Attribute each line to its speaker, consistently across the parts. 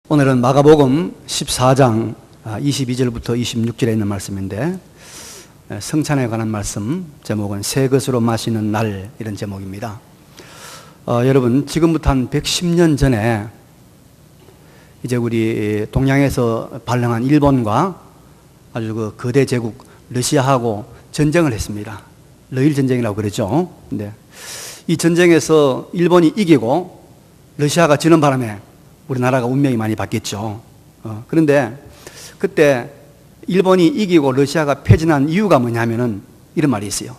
Speaker 1: 오늘은 마가복음 14장 22절부터 26절에 있는 말씀인데, 성찬에 관한 말씀, 제목은 새 것으로 마시는 날, 이런 제목입니다. 여러분, 지금부터 한 110년 전에 이제 우리 동양에서 발령한 일본과 아주 그 거대 제국 러시아하고 전쟁을 했습니다. 러일 전쟁이라고 그러죠. 근데 이 전쟁에서 일본이 이기고 러시아가 지는 바람에 우리나라가 운명이 많이 바뀌었죠. 그런데 그때 일본이 이기고 러시아가 패전한 이유가 뭐냐면은 이런 말이 있어요.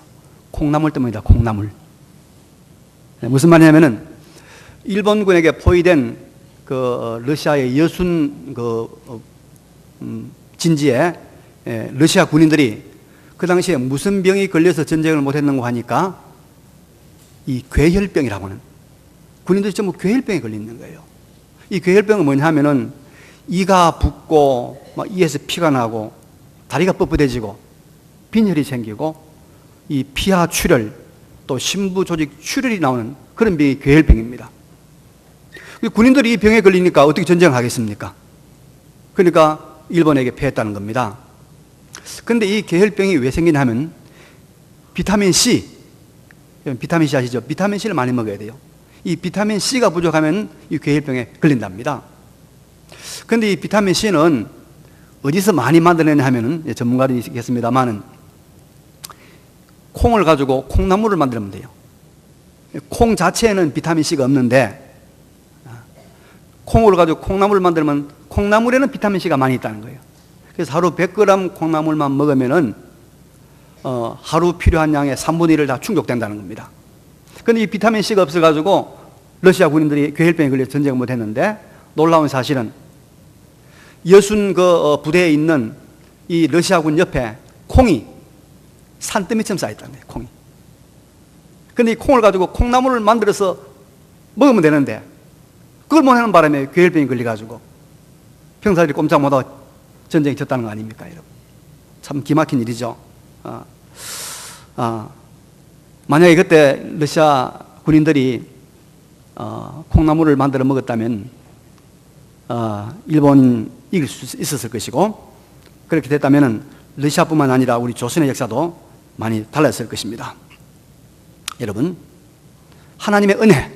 Speaker 1: 콩나물 때문이다. 콩나물. 무슨 말이냐면은 일본군에게 포위된 그 러시아의 여순 진지에 러시아 군인들이 그 당시에 무슨 병이 걸려서 전쟁을 못했는고 하니까 이 괴혈병이라고 하는, 군인들이 전부 괴혈병에 걸려 있는 거예요. 이 괴혈병은 뭐냐 하면은 이가 붓고 막 이에서 피가 나고 다리가 뻣뻣해지고 빈혈이 생기고 이 피하 출혈 또 심부 조직 출혈이 나오는 그런 병이 괴혈병입니다. 군인들이 이 병에 걸리니까 어떻게 전쟁을 하겠습니까? 그러니까 일본에게 패했다는 겁니다. 그런데 이 괴혈병이 왜 생기냐 하면 비타민 C 아시죠? 비타민 C를 많이 먹어야 돼요. 이 비타민 C가 부족하면 이 괴혈병에 걸린답니다. 그런데 이 비타민 C는 어디서 많이 만들어내냐 하면은, 전문가들이 있겠습니다만은, 콩을 가지고 콩나물을 만들면 돼요. 콩 자체에는 비타민 C가 없는데, 콩을 가지고 콩나물을 만들면 콩나물에는 비타민 C가 많이 있다는 거예요. 그래서 하루 100g 콩나물만 먹으면은, 하루 필요한 양의 3분의 1을 다 충족된다는 겁니다. 그런데 이 비타민 C가 없어가지고 러시아 군인들이 괴혈병에 걸려 전쟁을 못했는데, 놀라운 사실은 여순 부대에 있는 이 러시아군 옆에 콩이 산더미처럼 쌓여있다는 거예요. 콩이. 그런데 이 콩을 가지고 콩나물을 만들어서 먹으면 되는데 그걸 못하는 바람에 괴혈병이 걸려가지고 병사들이 꼼짝 못하고 전쟁이 졌다는 거 아닙니까, 여러분? 참 기막힌 일이죠. 만약에 그때 러시아 군인들이 콩나물을 만들어 먹었다면 일본이 이길 수 있었을 것이고, 그렇게 됐다면 러시아뿐만 아니라 우리 조선의 역사도 많이 달랐을 것입니다. 여러분, 하나님의 은혜,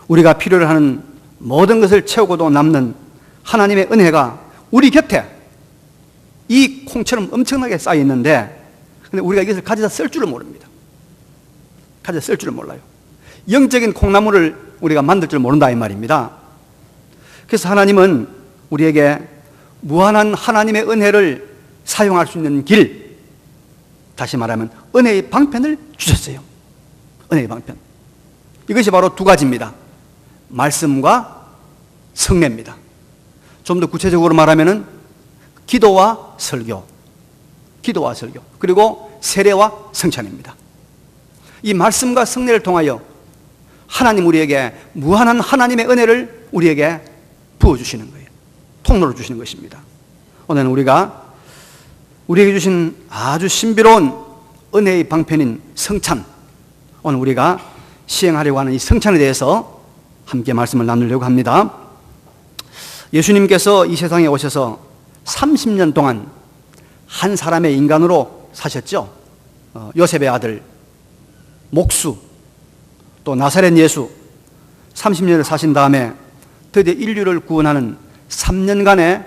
Speaker 1: 우리가 필요로 하는 모든 것을 채우고도 남는 하나님의 은혜가 우리 곁에 이 콩처럼 엄청나게 쌓여 있는데, 근데 우리가 이것을 가져다 쓸 줄을 모릅니다. 가져다 쓸 줄을 몰라요. 영적인 콩나물을 우리가 만들 줄 모른다 이 말입니다. 그래서 하나님은 우리에게 무한한 하나님의 은혜를 사용할 수 있는 길, 다시 말하면 은혜의 방편을 주셨어요. 은혜의 방편. 이것이 바로 두 가지입니다. 말씀과 성례입니다. 좀 더 구체적으로 말하면은 기도와 설교, 그리고 세례와 성찬입니다. 이 말씀과 성례를 통하여 하나님 우리에게 무한한 하나님의 은혜를 우리에게 부어주시는 거예요. 통로를 주시는 것입니다. 오늘은 우리에게 주신 아주 신비로운 은혜의 방편인 성찬, 오늘 우리가 시행하려고 하는 이 성찬에 대해서 함께 말씀을 나누려고 합니다. 예수님께서 이 세상에 오셔서 30년 동안 한 사람의 인간으로 사셨죠. 요셉의 아들 목수, 또 나사렛 예수 30년을 사신 다음에 드디어 인류를 구원하는 3년간의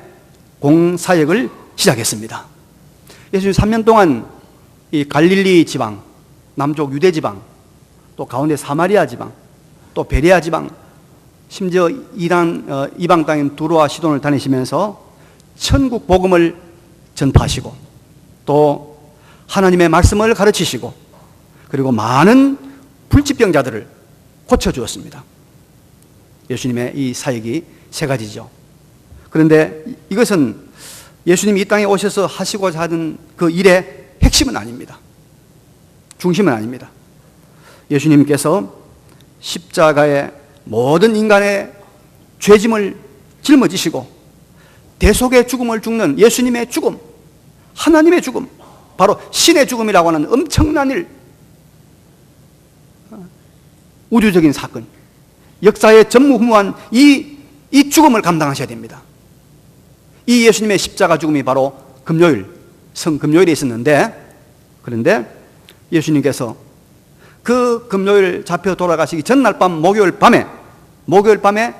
Speaker 1: 공사역을 시작했습니다. 예수님 3년 동안 이 갈릴리 지방, 남쪽 유대 지방, 또 가운데 사마리아 지방, 또 베레아 지방, 심지어 이방 땅인 두로와 시돈을 다니시면서 천국 복음을 전파하시고 또 하나님의 말씀을 가르치시고 그리고 많은 불치병자들을 고쳐주었습니다. 예수님의 이 사역이 세 가지죠. 그런데 이것은 예수님이 이 땅에 오셔서 하시고자 하는 그 일의 핵심은 아닙니다. 중심은 아닙니다. 예수님께서 십자가에 모든 인간의 죄짐을 짊어지시고 대속의 죽음을 죽는 예수님의 죽음, 하나님의 죽음, 바로 신의 죽음이라고 하는 엄청난 일, 우주적인 사건, 역사의 전무후무한 이 죽음을 감당하셔야 됩니다. 이 예수님의 십자가 죽음이 바로 금요일, 성금요일에 있었는데, 그런데 예수님께서 그 금요일 잡혀 돌아가시기 전날 밤 목요일 밤에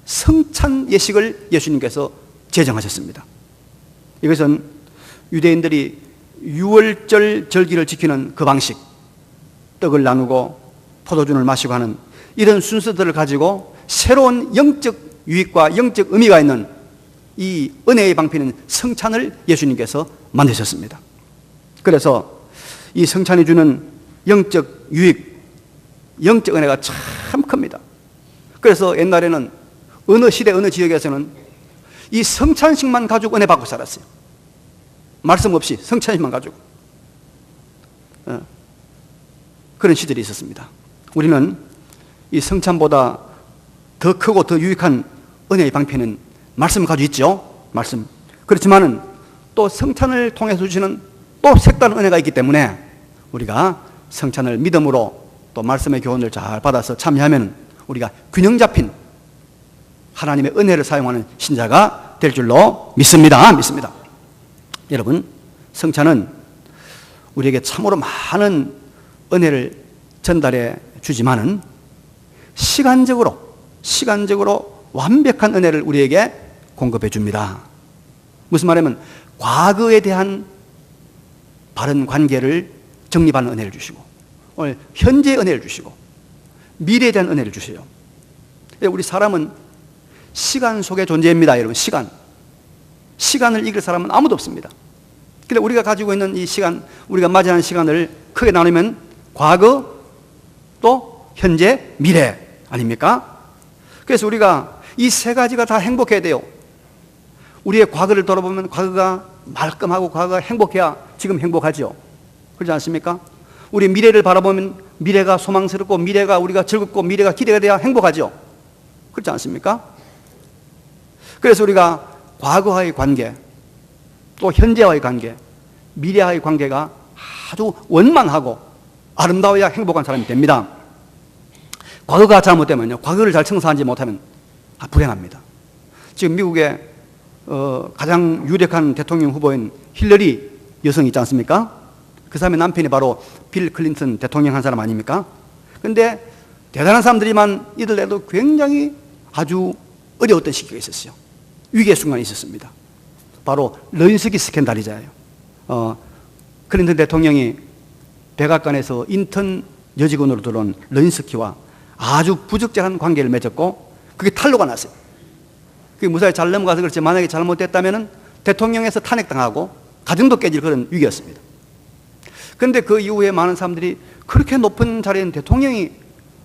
Speaker 1: 성찬 예식을 예수님께서 제정하셨습니다. 이것은 유대인들이 유월절 절기를 지키는 그 방식, 떡을 나누고 포도주를 마시고 하는 이런 순서들을 가지고 새로운 영적 유익과 영적 의미가 있는 이 은혜의 방편인 성찬을 예수님께서 만드셨습니다. 그래서 이 성찬이 주는 영적 유익, 영적 은혜가 참 큽니다. 그래서 옛날에는 어느 시대 어느 지역에서는 이 성찬식만 가지고 은혜 받고 살았어요. 말씀 없이 성찬식만 가지고 그런 시절이 있었습니다. 우리는 이 성찬보다 더 크고 더 유익한 은혜의 방편은 말씀을 가지고 있죠. 말씀. 그렇지만은 또 성찬을 통해서 주시는 또 색다른 은혜가 있기 때문에 우리가 성찬을 믿음으로 또 말씀의 교훈을 잘 받아서 참여하면 우리가 균형 잡힌 하나님의 은혜를 사용하는 신자가 될 줄로 믿습니다. 여러분, 성찬은 우리에게 참으로 많은 은혜를 전달해 주지만은 시간적으로 완벽한 은혜를 우리에게 공급해 줍니다. 무슨 말이냐면 과거에 대한 바른 관계를 정립하는 은혜를 주시고, 오늘 현재의 은혜를 주시고, 미래에 대한 은혜를 주세요. 우리 사람은 시간 속의 존재입니다. 여러분, 시간을 이길 사람은 아무도 없습니다. 근데 우리가 가지고 있는 이 시간, 우리가 맞이하는 시간을 크게 나누면 과거, 또 현재, 미래 아닙니까? 그래서 우리가 이 세 가지가 다 행복해야 돼요. 우리의 과거를 돌아보면 과거가 말끔하고 과거가 행복해야 지금 행복하죠. 그렇지 않습니까? 우리 미래를 바라보면 미래가 소망스럽고 미래가 우리가 즐겁고 미래가 기대가 돼야 행복하죠. 그렇지 않습니까? 그래서 우리가 과거와의 관계, 또 현재와의 관계, 미래와의 관계가 아주 원만하고 아름다워야 행복한 사람이 됩니다. 과거가 잘못되면요, 과거를 잘 청소하지 못하면 불행합니다. 지금 미국의 가장 유력한 대통령 후보인 힐러리 여성이 있지 않습니까? 그 사람의 남편이 바로 빌 클린턴 대통령 한 사람 아닙니까? 근데 대단한 사람들이만 이들에도 굉장히 아주 어려웠던 시기가 있었어요. 위기의 순간이 있었습니다. 바로 르인스키 스캔들이잖아요. 클린턴 대통령이 백악관에서 인턴 여직원으로 들어온 르인스키와 아주 부적절한 관계를 맺었고 그게 탄로가 났어요. 그게 무사히 잘 넘어가서 그렇지, 만약에 잘못됐다면 대통령에서 탄핵당하고 가정도 깨질 그런 위기였습니다. 그런데 그 이후에 많은 사람들이 그렇게 높은 자리에 있는 대통령이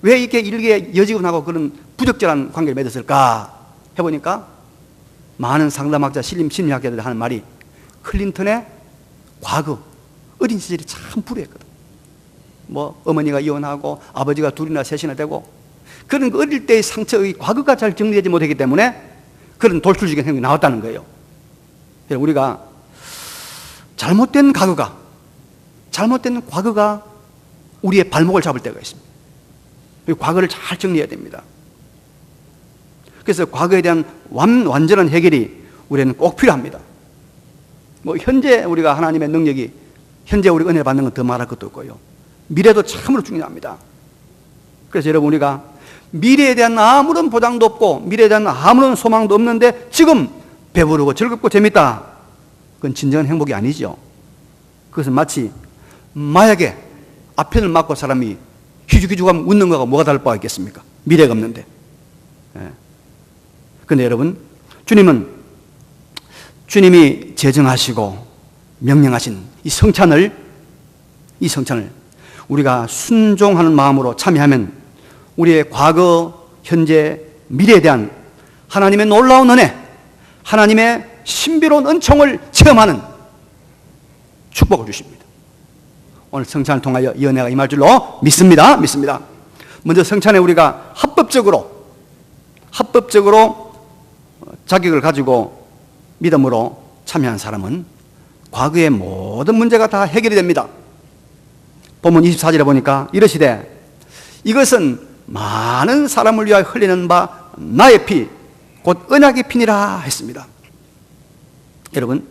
Speaker 1: 왜 이렇게 일개 여직원하고 그런 부적절한 관계를 맺었을까 해보니까 많은 상담학자, 심리학자들이 하는 말이 클린턴의 과거, 어린 시절이 참 불우했거든. 뭐 어머니가 이혼하고 아버지가 둘이나 셋이나 되고 그런 어릴 때의 상처의 과거가 잘 정리되지 못했기 때문에 그런 돌출적인 행동이 나왔다는 거예요. 우리가 잘못된 과거가 우리의 발목을 잡을 때가 있습니다. 과거를 잘 정리해야 됩니다. 그래서 과거에 대한 완전한 해결이 우리는 꼭 필요합니다. 뭐 현재 우리가 하나님의 능력이, 현재 우리가 은혜를 받는 건 더 말할 것도 없고요, 미래도 참으로 중요합니다. 그래서 여러분, 우리가 미래에 대한 아무런 보장도 없고 미래에 대한 아무런 소망도 없는데 지금 배부르고 즐겁고 재밌다, 그건 진정한 행복이 아니죠. 그것은 마치 마약에 아편을 맞고 사람이 희죽희죽하면 웃는 거하고 뭐가 다를 바가 있겠습니까? 미래가 없는데. 그런데 여러분, 주님이 제정하시고 명령하신 이 성찬을 우리가 순종하는 마음으로 참여하면 우리의 과거, 현재, 미래에 대한 하나님의 놀라운 은혜, 하나님의 신비로운 은총을 체험하는 축복을 주십니다. 오늘 성찬을 통하여 이 은혜가 임할 줄로 믿습니다. 먼저 성찬에 우리가 합법적으로 자격을 가지고 믿음으로 참여한 사람은 과거의 모든 문제가 다 해결이 됩니다. 본문 24절에 보니까 이러시되 이것은 많은 사람을 위하여 흘리는 바 나의 피 곧 언약의 피니라 했습니다. 여러분,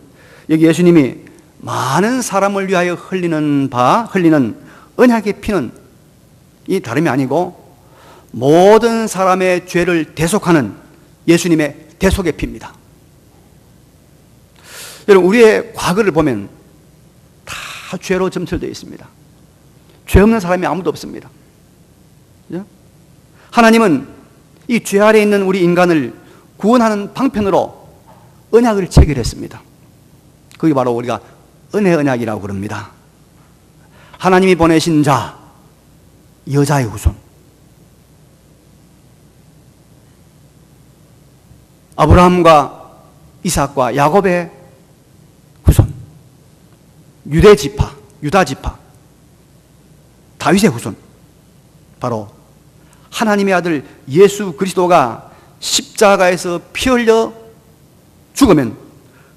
Speaker 1: 여기 예수님이 많은 사람을 위하여 흘리는 언약의 피는 이 다름이 아니고 모든 사람의 죄를 대속하는 예수님의 대속의 피입니다. 여러분, 우리의 과거를 보면 다 죄로 점철되어 있습니다. 죄 없는 사람이 아무도 없습니다. 하나님은 이 죄 아래에 있는 우리 인간을 구원하는 방편으로 언약을 체결했습니다. 그게 바로 우리가 은혜 언약이라고 그럽니다. 하나님이 보내신 자, 여자의 후손, 아브라함과 이삭과 야곱의 후손, 유대 지파, 유다 지파, 다윗의 후손, 바로 하나님의 아들 예수 그리스도가 십자가에서 피 흘려 죽으면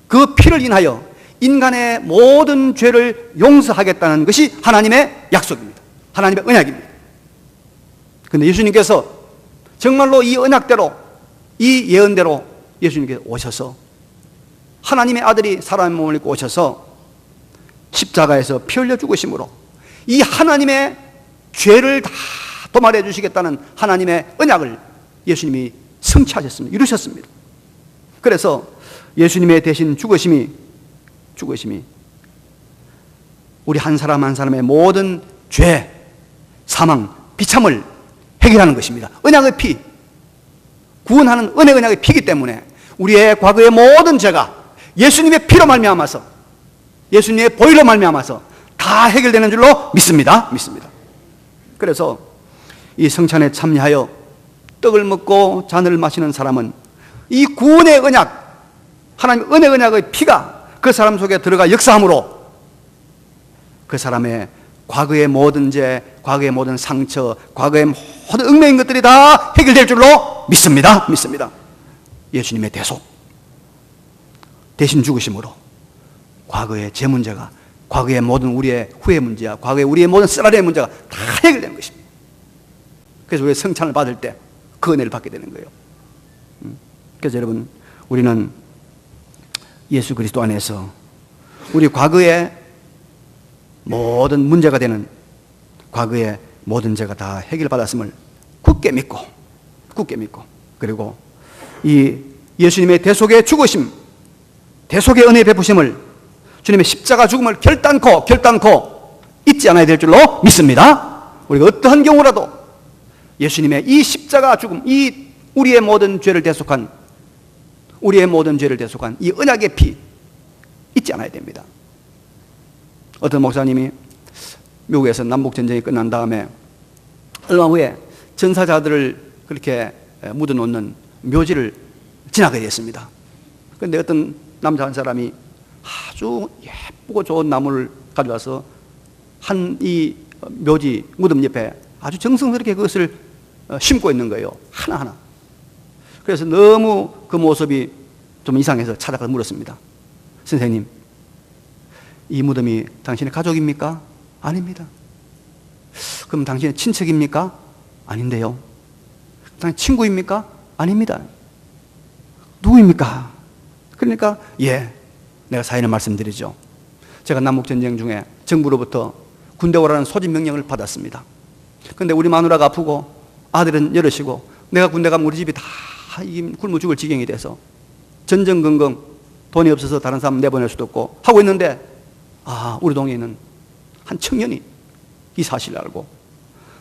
Speaker 1: 그 피를 인하여 인간의 모든 죄를 용서하겠다는 것이 하나님의 약속입니다. 하나님의 언약입니다. 그런데 예수님께서 정말로 이 언약대로, 이 예언대로 예수님께서 오셔서 하나님의 아들이 사람의 몸을 입고 오셔서 십자가에서 피 흘려 죽으심으로 이 하나님의 죄를 다 도말해 주시겠다는 하나님의 언약을 예수님이 성취하셨습니다. 이루셨습니다. 그래서 예수님의 대신 죽으심이 우리 한 사람 한 사람의 모든 죄, 사망, 비참을 해결하는 것입니다. 언약의 피, 구원하는 은혜 언약의 피이기 때문에 우리의 과거의 모든 죄가 예수님의 피로 말미암아서, 예수님의 보혈로 말미암아서 다 해결되는 줄로 믿습니다. 그래서 이 성찬에 참여하여 떡을 먹고 잔을 마시는 사람은 이 구원의 언약, 하나님 은혜 언약의 피가 그 사람 속에 들어가 역사함으로 그 사람의 과거의 모든 죄, 과거의 모든 상처, 과거의 모든 얽매인 것들이 다 해결될 줄로 믿습니다. 예수님의 대속, 대신 죽으심으로 과거의 제 문제가, 과거의 모든 우리의 후회 문제야, 과거의 우리의 모든 쓰라리의 문제가 다 해결되는 것입니다. 그래서 우리가 성찬을 받을 때 그 은혜를 받게 되는 거예요. 그래서 여러분, 우리는 예수 그리스도 안에서 우리 과거의 모든 문제가 되는 과거의 모든 죄가 다 해결받았음을 굳게 믿고 그리고 이 예수님의 대속의 죽으심, 대속의 은혜 베푸심을, 주님의 십자가 죽음을 결단코 잊지 않아야 될 줄로 믿습니다. 우리가 어떠한 경우라도 예수님의 이 십자가 죽음, 이 우리의 모든 죄를 대속한 이 언약의 피 잊지 않아야 됩니다. 어떤 목사님이 미국에서 남북전쟁이 끝난 다음에 얼마 후에 전사자들을 그렇게 묻어놓는 묘지를 지나게 됐습니다. 그런데 어떤 남자 한 사람이 아주 예쁘고 좋은 나무를 가져와서 이 묘지 무덤 옆에 아주 정성스럽게 그것을 심고 있는 거예요. 하나하나. 그래서 너무 그 모습이 좀 이상해서 찾아가서 물었습니다. 선생님, 이 무덤이 당신의 가족입니까? 아닙니다. 그럼 당신의 친척입니까? 아닌데요. 당신 친구입니까? 아닙니다. 누구입니까? 그러니까 내가 사연을 말씀드리죠. 제가 남북전쟁 중에 정부로부터 군대 오라는 소집 명령을 받았습니다. 그런데 우리 마누라가 아프고 아들은 여럿이고 내가 군대 가면 우리 집이 다 굶어 죽을 지경이 돼서 전전긍긍 돈이 없어서 다른 사람 내보낼 수도 없고 하고 있는데 우리 동에 있는 한 청년이 이 사실을 알고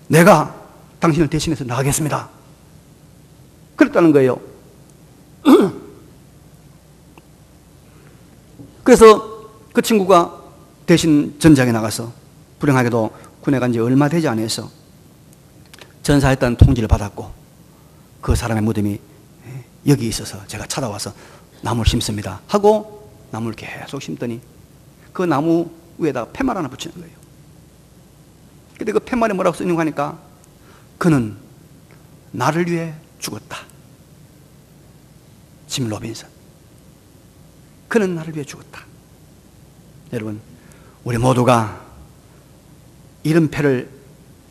Speaker 1: 내가 당신을 대신해서 나가겠습니다. 그랬다는 거예요. 그래서 그 친구가 대신 전장에 나가서 불행하게도 군에 간 지 얼마 되지 않아서 전사했다는 통지를 받았고 그 사람의 무덤이 여기 있어서 제가 찾아와서 나무를 심습니다 하고 나무를 계속 심더니 그 나무 위에다가 팻말 하나 붙이는 거예요. 근데 그 팻말에 뭐라고 쓰는 거 하니까 그는 나를 위해 죽었다. 짐 로빈슨. 그는 나를 위해 죽었다. 여러분, 우리 모두가 이런 패를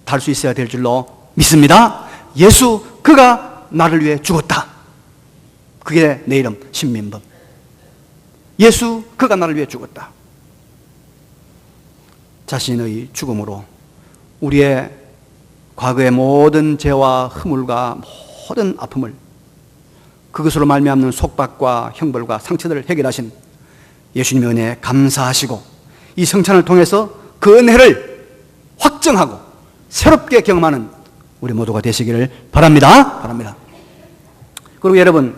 Speaker 1: 달 수 있어야 될 줄로 믿습니다. 예수 그가 나를 위해 죽었다. 그게 내 이름 신민범. 예수 그가 나를 위해 죽었다. 자신의 죽음으로 우리의 과거의 모든 죄와 허물과 모든 아픔을, 그것으로 말미암는 속박과 형벌과 상처들을 해결하신 예수님의 은혜에 감사하시고 이 성찬을 통해서 그 은혜를 확정하고 새롭게 경험하는 우리 모두가 되시기를 바랍니다. 그리고 여러분,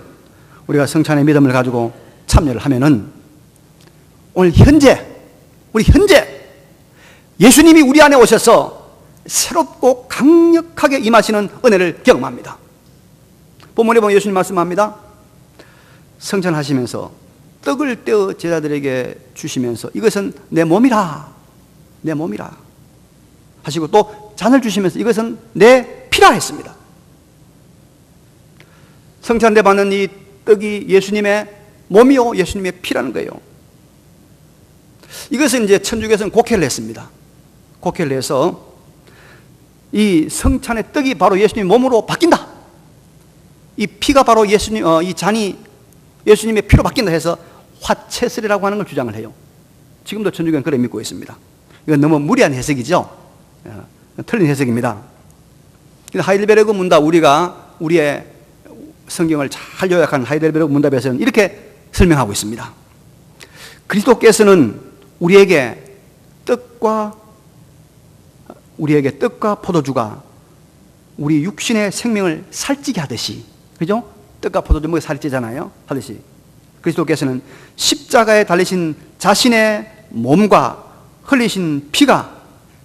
Speaker 1: 우리가 성찬의 믿음을 가지고 참여를 하면은 오늘 우리 현재 예수님이 우리 안에 오셔서 새롭고 강력하게 임하시는 은혜를 경험합니다. 본문에 보면 예수님 말씀합니다. 성찬하시면서 떡을 떼어 제자들에게 주시면서 이것은 내 몸이라 하시고 또 잔을 주시면서 이것은 내 피라 했습니다. 성찬 때 받는 이 떡이 예수님의 몸이요 예수님의 피라는 거예요. 이것은 이제 천주교에서는 곡해를 했습니다. 곡해를 해서 이 성찬의 떡이 바로 예수님의 몸으로 바뀐다, 이 피가 바로 이 잔이 예수님의 피로 바뀐다 해서 화채설이라고 하는 걸 주장을 해요. 지금도 천주교는 그래 믿고 있습니다. 이건 너무 무리한 해석이죠. 틀린 해석입니다. 하이델베르그 문답, 우리가 우리의 성경을 잘 요약한 하이델베르그 문답에서는 이렇게 설명하고 있습니다. 그리스도께서는 우리에게 떡과 포도주가 우리 육신의 생명을 살찌게 하듯이, 그죠? 떡과 포도주 먹이 살찌잖아요. 하듯이 그리스도께서는 십자가에 달리신 자신의 몸과 흘리신 피가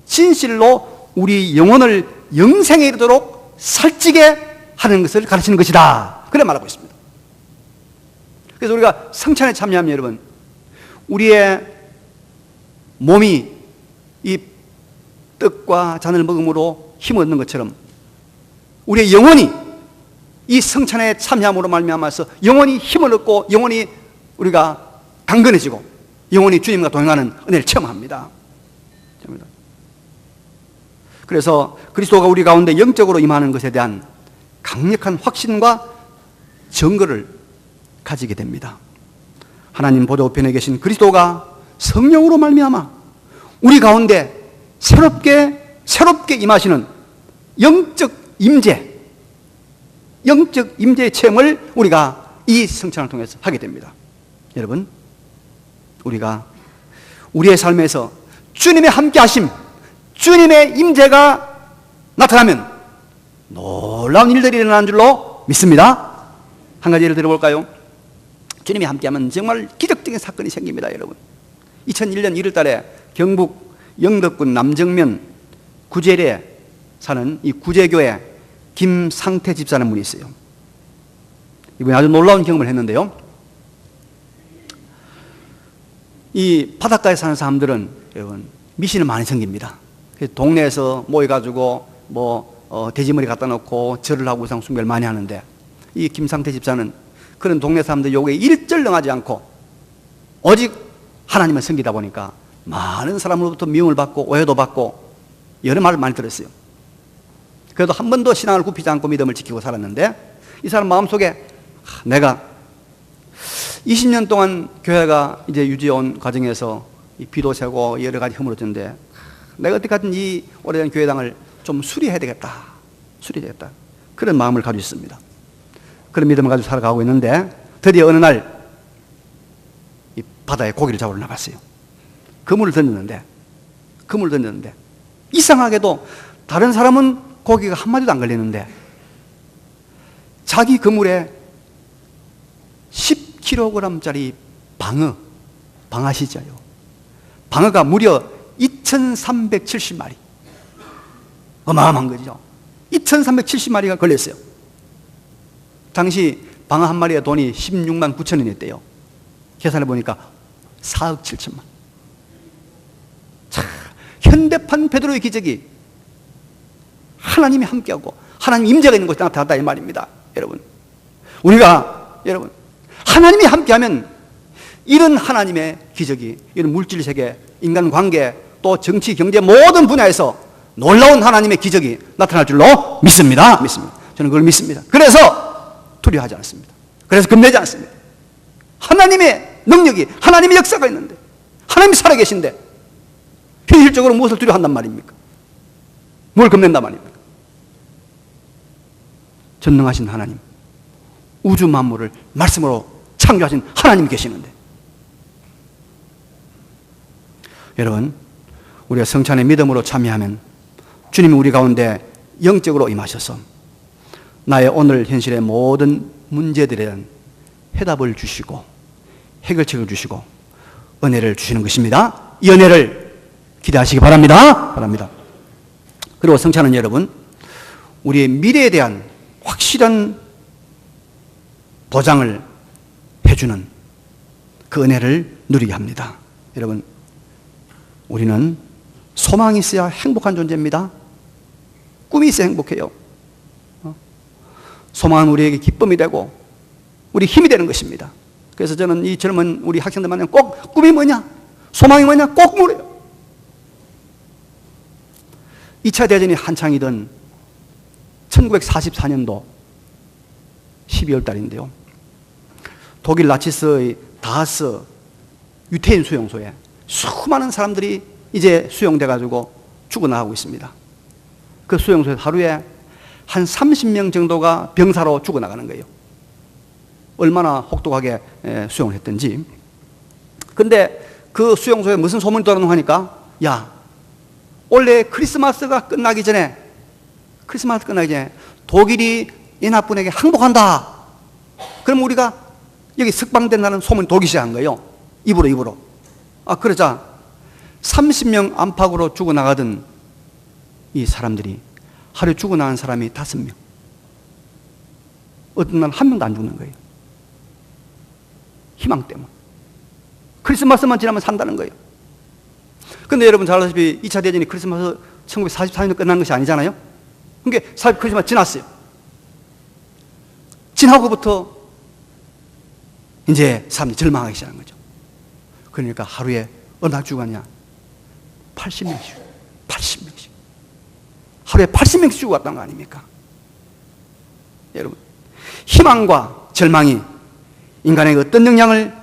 Speaker 1: 진실로 우리 영혼을 영생에 이르도록 살찌게 하는 것을 가르치는 것이다, 그래 말하고 있습니다. 그래서 우리가 성찬에 참여하면 여러분, 우리의 몸이 이 떡과 잔을 먹음으로 힘을 얻는 것처럼 우리의 영혼이 이 성찬에 참여함으로 말미암아서 영혼이 힘을 얻고 영혼이 우리가 강건해지고 영혼이 주님과 동행하는 은혜를 체험합니다. 그래서 그리스도가 우리 가운데 영적으로 임하는 것에 대한 강력한 확신과 증거를 가지게 됩니다. 하나님 보좌 우편에 계신 그리스도가 성령으로 말미암아 우리 가운데 새롭게 임하시는 영적 임재의 체험을 우리가 이 성찬을 통해서 하게 됩니다. 여러분, 우리가 우리의 삶에서 주님의 함께하심, 주님의 임재가 나타나면 놀라운 일들이 일어나는 줄로 믿습니다. 한 가지 예를 들어볼까요? 주님이 함께하면 정말 기적적인 사건이 생깁니다. 여러분, 2001년 1월 달에 경북 영덕군 남정면 구제리에 사는 이 구제교회 김상태 집사라는 분이 있어요. 이분이 아주 놀라운 경험을 했는데요, 이 바닷가에 사는 사람들은 여러분 미신을 많이 섬깁니다. 그래서 동네에서 모여가지고 돼지머리 갖다 놓고 절을 하고 우상 숭배를 많이 하는데, 이 김상태 집사는 그런 동네 사람들 요구에 일절능하지 않고 오직 하나님을 섬기다 보니까 많은 사람으로부터 미움을 받고 오해도 받고 여러 말을 많이 들었어요. 그래도 한 번도 신앙을 굽히지 않고 믿음을 지키고 살았는데, 이 사람 마음속에 내가 20년 동안 교회가 이제 유지해온 과정에서 이 비도 새고 여러 가지 허물어졌는데, 내가 어떻게든 이 오래된 교회당을 좀 수리해야 되겠다. 그런 마음을 가지고 있습니다. 그런 믿음을 가지고 살아가고 있는데, 드디어 어느 날 이 바다에 고기를 잡으러 나갔어요. 그물을 던졌는데 이상하게도 다른 사람은 고기가 한 마리도 안 걸리는데 자기 그물에 10kg짜리 방아시자요. 방어가 무려 2370마리. 어마어마한 거죠. 2370마리가 걸렸어요. 당시 방어 한 마리의 돈이 16만 9천 원이었대요. 계산해 보니까 4억 7천만. 자, 현대판 베드로의 기적이 하나님이 함께하고 하나님 임재가 있는 곳에 나타났다 이 말입니다. 여러분, 하나님이 함께하면 이런 하나님의 기적이, 이런 물질세계, 인간관계, 또 정치, 경제 모든 분야에서 놀라운 하나님의 기적이 나타날 줄로 믿습니다. 저는 그걸 믿습니다. 그래서 두려워하지 않습니다. 그래서 겁내지 않습니다. 하나님의 능력이, 하나님의 역사가 있는데, 하나님이 살아계신데 현실적으로 무엇을 두려워한단 말입니까? 뭘 겁낸단 말입니까? 전능하신 하나님, 우주 만물을 말씀으로 창조하신 하나님이 계시는데, 여러분, 우리가 성찬의 믿음으로 참여하면 주님이 우리 가운데 영적으로 임하셔서 나의 오늘 현실의 모든 문제들에 대한 해답을 주시고 해결책을 주시고 은혜를 주시는 것입니다. 이 은혜를 기대하시기 바랍니다. 그리고 성찬은 여러분, 우리의 미래에 대한 확실한 보장을 해주는 그 은혜를 누리게 합니다. 여러분, 우리는 소망이 있어야 행복한 존재입니다. 꿈이 있어야 행복해요. 소망은 우리에게 기쁨이 되고 우리 힘이 되는 것입니다. 그래서 저는 이 젊은 우리 학생들 만나면 꼭 꿈이 뭐냐? 소망이 뭐냐? 꼭 물어요. 2차 대전이 한창이던 1944년도 12월 달인데요. 독일 나치스의 다하스 유태인 수용소에 수많은 사람들이 이제 수용돼가지고 죽어나가고 있습니다. 그 수용소에 하루에 한 30명 정도가 병사로 죽어나가는 거예요. 얼마나 혹독하게 수용을 했던지. 근데 그 수용소에 무슨 소문이 돌아오는 하니까, 야, 원래 크리스마스 끝나기 전에 독일이 이 나쁜에게 항복한다. 그럼 우리가 여기 석방된다는 소문이 돌기 시작한 거예요. 입으로. 그러자 30명 안팎으로 죽어나가던 이 사람들이 하루에 죽어나간 사람이 5명. 어떤 날 1명도 안 죽는 거예요. 희망 때문에. 크리스마스만 지나면 산다는 거예요. 근데 여러분 잘 아시다시피 2차 대전이 크리스마스 1944년에 끝난 것이 아니잖아요. 그러니까 크리스마스 지났어요. 지나고부터 이제 사람들이 절망하기 시작한 거죠. 그러니까 하루에 어느 날 죽었냐? 80명씩. 하루에 80명씩 죽어갔다는 거 아닙니까? 여러분, 희망과 절망이 인간에게 어떤 영향을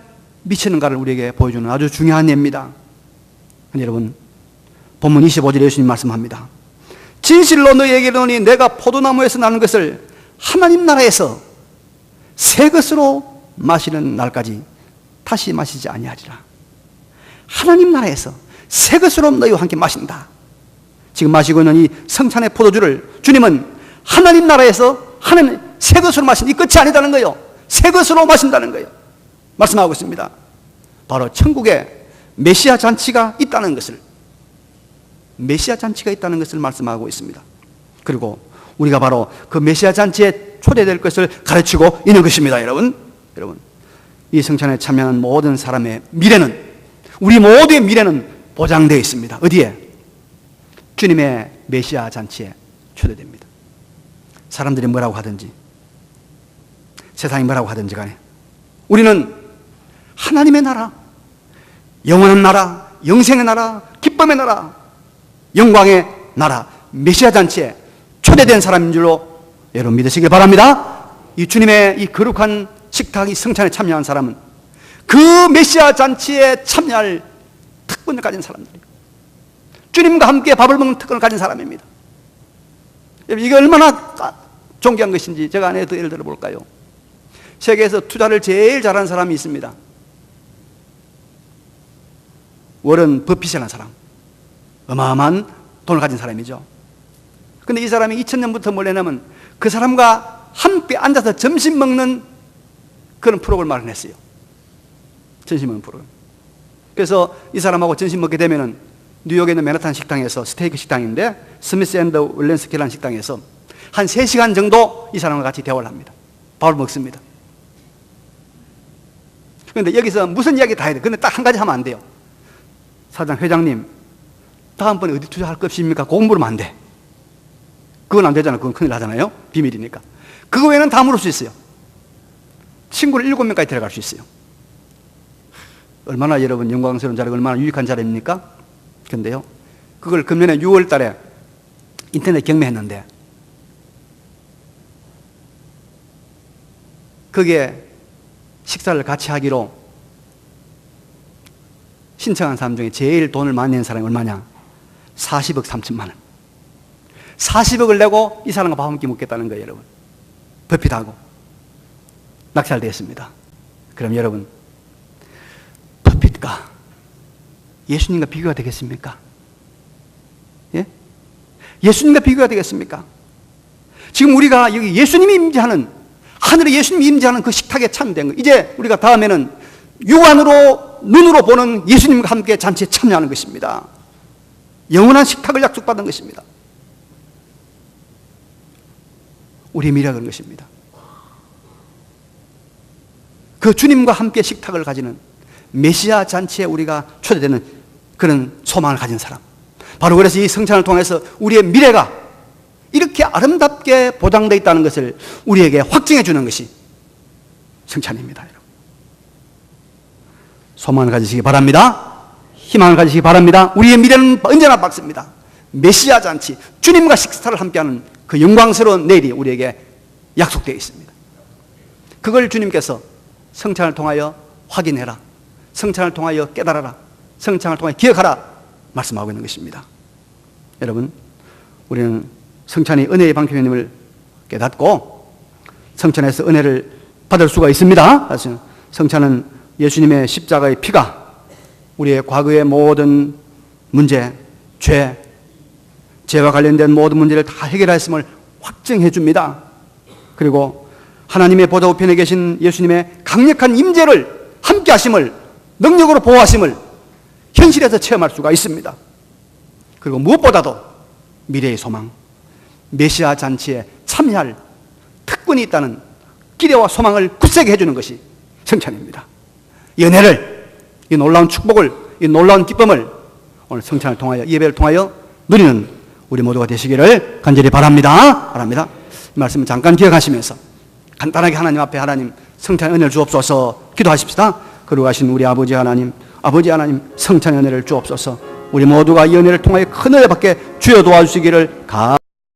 Speaker 1: 미치는가를 우리에게 보여주는 아주 중요한 예입니다. 여러분, 본문 25절에 예수님 말씀합니다. 진실로 너희에게 이르노니 내가 포도나무에서 나는 것을 하나님 나라에서 새 것으로 마시는 날까지 다시 마시지 아니하리라. 하나님 나라에서 새 것으로 너희와 함께 마신다. 지금 마시고 있는 이 성찬의 포도주를 주님은 하나님 나라에서 하나님 새 것으로 마신 이 끝이 아니다는 거예요. 새 것으로 마신다는 거예요. 말씀하고 있습니다. 바로 천국에 메시아 잔치가 있다는 것을, 말씀하고 있습니다. 그리고 우리가 바로 그 메시아 잔치에 초대될 것을 가르치고 있는 것입니다. 여러분, 이 성찬에 참여하는 모든 사람의 미래는, 우리 모두의 미래는 보장되어 있습니다. 어디에? 주님의 메시아 잔치에 초대됩니다. 사람들이 뭐라고 하든지, 세상이 뭐라고 하든지 간에 우리는 하나님의 나라, 영원한 나라, 영생의 나라, 기쁨의 나라, 영광의 나라, 메시아 잔치에 초대된 사람인 줄로 여러분 믿으시길 바랍니다. 이 주님의 이 거룩한 식탁, 이 성찬에 참여한 사람은 그 메시아 잔치에 참여할 특권을 가진 사람들이에요. 주님과 함께 밥을 먹는 특권을 가진 사람입니다. 이게 얼마나 존귀한 것인지 제가 안에 더 예를 들어 볼까요? 세계에서 투자를 제일 잘하는 사람이 있습니다. 워런 버핏이라는 사람. 어마어마한 돈을 가진 사람이죠. 근데 이 사람이 2000년부터 뭘 했냐면 그 사람과 함께 앉아서 점심 먹는 그런 프로그램을 마련했어요. 점심 먹는 프로그램. 그래서 이 사람하고 점심 먹게 되면은 뉴욕에 있는 맨하탄 식당에서, 스테이크 식당인데 스미스 앤드 웰렌스키라는 식당에서 한 3시간 정도 이 사람과 같이 대화를 합니다. 밥을 먹습니다. 그런데 여기서 무슨 이야기 다 해야 돼요. 근데 딱 한 가지 하면 안 돼요. 사장, 회장님, 다음번에 어디 투자할 것 없습니까? 그거 물으면 안 돼. 그건 안 되잖아요. 그건 큰일 나잖아요. 비밀이니까. 그거 외에는 다 물을 수 있어요. 친구를 7명까지 데려갈 수 있어요. 얼마나 여러분 영광스러운 자리가 얼마나 유익한 자리입니까? 근데요, 그걸 금년에 6월 달에 인터넷 경매했는데 거기에 식사를 같이 하기로 신청한 사람 중에 제일 돈을 많이 낸 사람이 얼마냐? 40억 3천만 원. 40억을 내고 이 사람과 밥 한 끼 먹겠다는 거예요, 여러분. 버핏하고 낙찰되었습니다. 그럼 여러분, 버핏과 예수님과 비교가 되겠습니까? 예? 예수님과 비교가 되겠습니까? 지금 우리가 여기 예수님이 임재하는, 하늘에 예수님이 임재하는 그 식탁에 참여된 거. 이제 우리가 다음에는 육안으로, 눈으로 보는 예수님과 함께 잔치에 참여하는 것입니다. 영원한 식탁을 약속받은 것입니다. 우리의 미래가 그런 것입니다. 그 주님과 함께 식탁을 가지는 메시아 잔치에 우리가 초대되는 그런 소망을 가진 사람. 바로 그래서 이 성찬을 통해서 우리의 미래가 이렇게 아름답게 보장되어 있다는 것을 우리에게 확증해 주는 것이 성찬입니다. 여러분. 소망을 가지시기 바랍니다. 희망을 가지시기 바랍니다. 우리의 미래는 언제나 밝습니다. 메시아 잔치, 주님과 식사를 함께하는 그 영광스러운 내일이 우리에게 약속되어 있습니다. 그걸 주님께서 성찬을 통하여 확인해라, 성찬을 통하여 깨달아라, 성찬을 통하여 기억하라 말씀하고 있는 것입니다. 여러분, 우리는 성찬이 은혜의 방편임을 깨닫고 성찬에서 은혜를 받을 수가 있습니다. 성찬은 예수님의 십자가의 피가 우리의 과거의 모든 문제, 죄와 관련된 모든 문제를 다 해결하였음을 확증해 줍니다. 그리고 하나님의 보좌 우편에 계신 예수님의 강력한 임재를 함께 하심을, 능력으로 보호하심을 현실에서 체험할 수가 있습니다. 그리고 무엇보다도 미래의 소망, 메시아 잔치에 참여할 특권이 있다는 기대와 소망을 굳세게 해주는 것이 성찬입니다. 이 은혜를, 이 놀라운 축복을, 이 놀라운 기쁨을 오늘 성찬을 통하여, 예배를 통하여 누리는 우리 모두가 되시기를 간절히 바랍니다. 이 말씀을 잠깐 기억하시면서 간단하게 하나님 앞에, 하나님 성찬의 은혜를 주옵소서 기도하십시다. 거룩하신 우리 아버지 하나님 성찬의 은혜를 주옵소서. 우리 모두가 이 은혜를 통하여 큰 은혜 받게 주여 도와주시기를